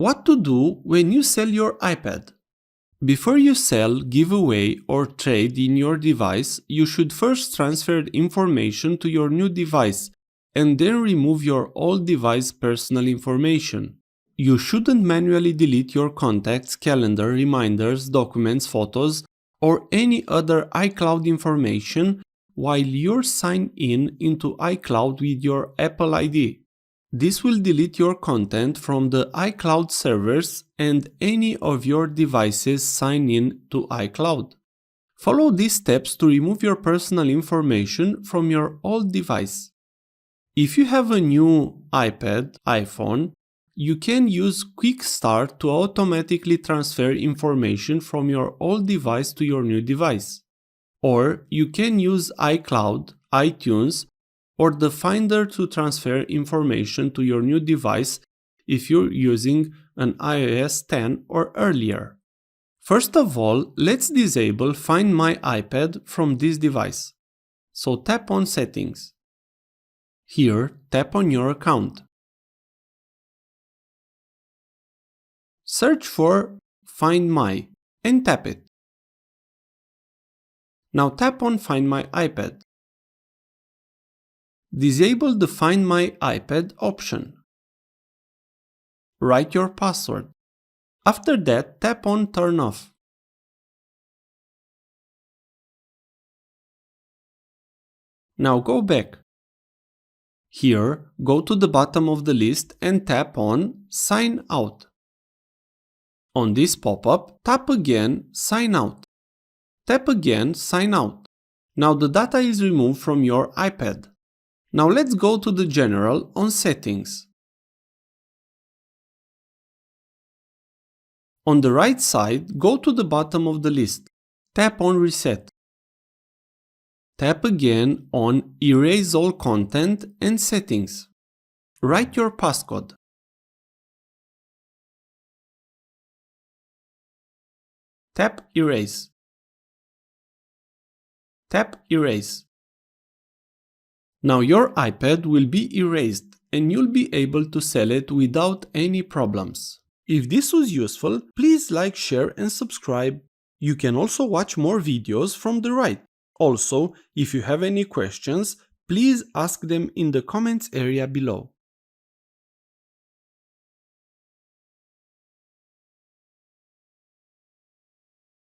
What to do when you sell your iPad? Before you sell, give away, or trade in your device, you should first transfer information to your new device and then remove your old device personal information. You shouldn't manually delete your contacts, calendar, reminders, documents, photos, or any other iCloud information while you're signed in into iCloud with your Apple ID. This will delete your content from the iCloud servers and any of your devices signed in to iCloud. Follow these steps to remove your personal information from your old device. If you have a new iPad, iPhone, you can use Quick Start to automatically transfer information from your old device to your new device. Or you can use iCloud, iTunes, or the Finder to transfer information to your new device if you're using an iOS 10 or earlier. First of all, let's disable Find My iPad from this device. So tap on Settings. Here, tap on your account. Search for Find My and tap it. Now tap on Find My iPad. Disable the Find My iPad option. Write your password. After that, tap on Turn Off. Now go back. Here, go to the bottom of the list and tap on Sign Out. On this pop-up, tap again Sign Out. Tap again Sign Out. Now the data is removed from your iPad. Now let's go to the General on Settings. On the right side, go to the bottom of the list. Tap on Reset. Tap again on Erase All Content and Settings. Write your passcode. Tap Erase. Tap Erase. Now your iPad will be erased and you'll be able to sell it without any problems. If this was useful, please like, share and subscribe. You can also watch more videos from the right. Also, if you have any questions, please ask them in the comments area below.